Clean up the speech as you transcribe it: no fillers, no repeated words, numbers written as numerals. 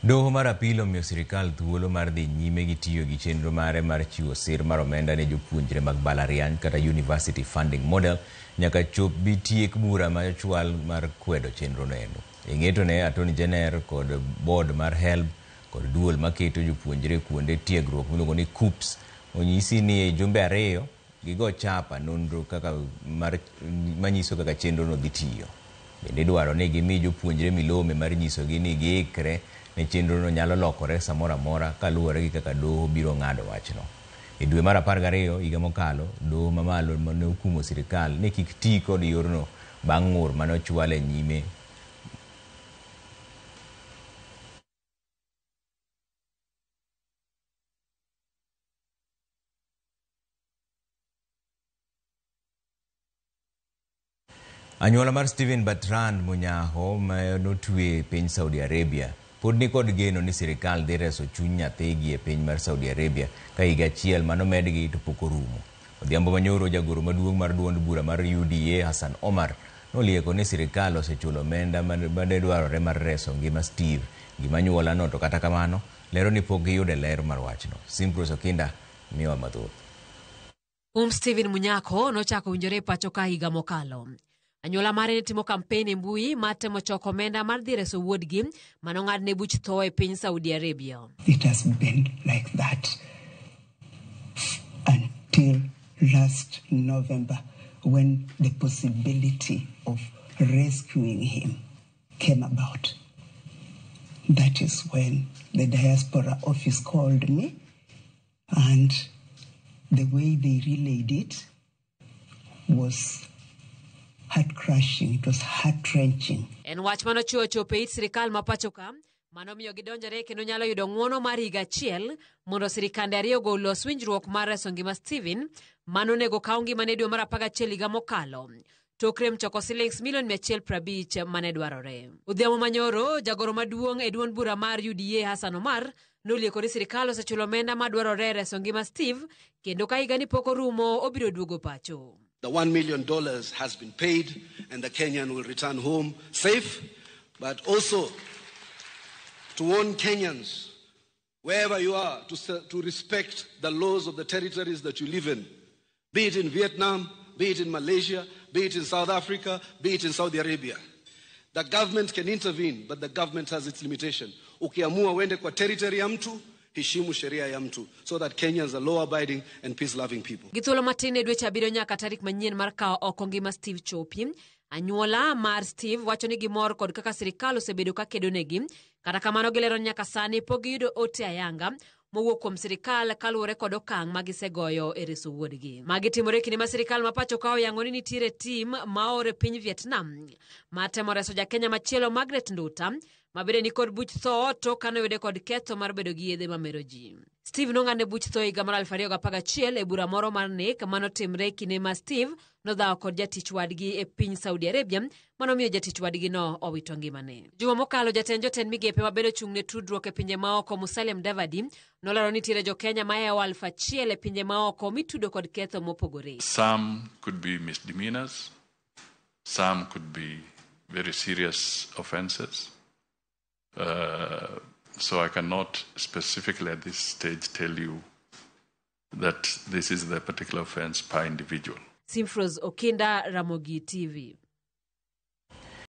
Doho mar apilo miyo sirikal thuolo mar dhi nyime gi tiyo gi chenro mare mar chiwo sir mar omenda ne jopuonjre mag mbalariany kata University Funding Model nyaka chop bi tiek bura mar chwal mar kwedo chenro neno. Ing'eto ne Attorney General kod board mar HELB kod duol maketo jopuonjre kuonde tiegruok miluongo ni KUPS onyisi ni jumbe ariyo gigo chapa nonro kaka manyiso kaka chenro no dhi tiyo. Bende dwaro ni gimi jopuonjre milome mar nyisogi ni giikre ne chenro no nyalo lokore samora mora kaluwore gi kaka doho biro ng'ado wachno. E dwe mar 12 higa mokalo, doho mamalo ne okumo sirikal ni kik ti kod yorno bang' ng'ur mane ochwal e nyime. Anyuola mar Stephen Bertrand Munyaho ma notwe piny Saudi Arabia pod ni kod geno ni sirikal dhi reso chuny nyathigi e piny mar Saudi Arabia ka higa achiel manomedgi to pok orumo. Odhiambo manyoro jagoro maduong' mar duond bura mar UDA Hassan Omar nolieko ni sirikal osechulo omenda mane dwarore mar reso ngima Steve. Gimanyuola no to kata kamano lero ni pok giyude ler mar wachno. Simpros Okinda miwa mathoth. Stephen Munyako nochako winjore pacho ka higa mokalo. Anyuola mare ne timo kampen e mbui mar temo choko omenda mar dhi reso wuodgi manong'adne buch tho e piny Saudi Arabia. It has been like that until last November when the possibility of rescuing him came about. That is when the diaspora office called me, and the way they relayed it was heart-crushing, it was heart-wrenching. En wach mano chope it sirikal mapachoka, mano miyo gidonjore kendo nyalo yudo ng'uono mar higa achiel mondo sirikande ariyogo los winjruok mar reso ngima Stephen, mano nego kawo ngimane dwe mar 11 higa mokalo. Tokre mchoko silings milion 150 mane dwarore. Odhiambo manyoro, jagoro maduong' e duond bura mar UDA Hassan Omar nolieko ni sirikal osechulo omenda madwarore reso ngima Steve, kendo ka higa ni pok orumo obiro duogo pacho. The $1 million has been paid and the Kenyan will return home safe, but also to warn Kenyans, wherever you are, to respect the laws of the territories that you live in, be it in Vietnam, be it in Malaysia, be it in South Africa, be it in Saudi Arabia. The government can intervene, but the government has its limitation. Ukiamua wende kwa territory ya mtu, hishimu sheria ya mtu, so that Kenyans are law-abiding and peace-loving people. Githuolo matin e dwe cha abiriyo nyaka tarik manyien mar kawo oko ngima Steve chopi. Anyuola mar Steve wacho ni gimor kod kaka sirikal osebedo ka kedonegi, kata kamano gilero nyaka sani pok giyudo ote ayanga mowuok kuom sirikal kaluwore kod okang' magisegoyo e reso wuodgi. Magi timore kinde ma sirikal mapacho ka oyango ni nitiere tim maore piny Vietnam matemo reso jakenya machielo Margaret Nduta mabede ni kod buch tho to kanoyude kod ketho mar bedo gi yedhe mamero ji. Steve nong'adne buch tho higa mar 2011 e bura moro mar nek manotimre kinde ma Steve nodhawo kod jatich wadgi e piny Saudi Arabia manomiyo jatich wadgi no owito ngimane. Juma mokalo jatend migepe mabedo chung' ne tudruok e pinje maoko Musalia Mudavadi nolero ni nitiere jokenya mahewo 1,000 e pinje maoko mitudo kod ketho mopogore. Some could be misdemeanors, some could be very serious offenses. So I cannot specifically at this stage tell you that this is the particular offense per individual. Simpros Okinda, Ramogi TV.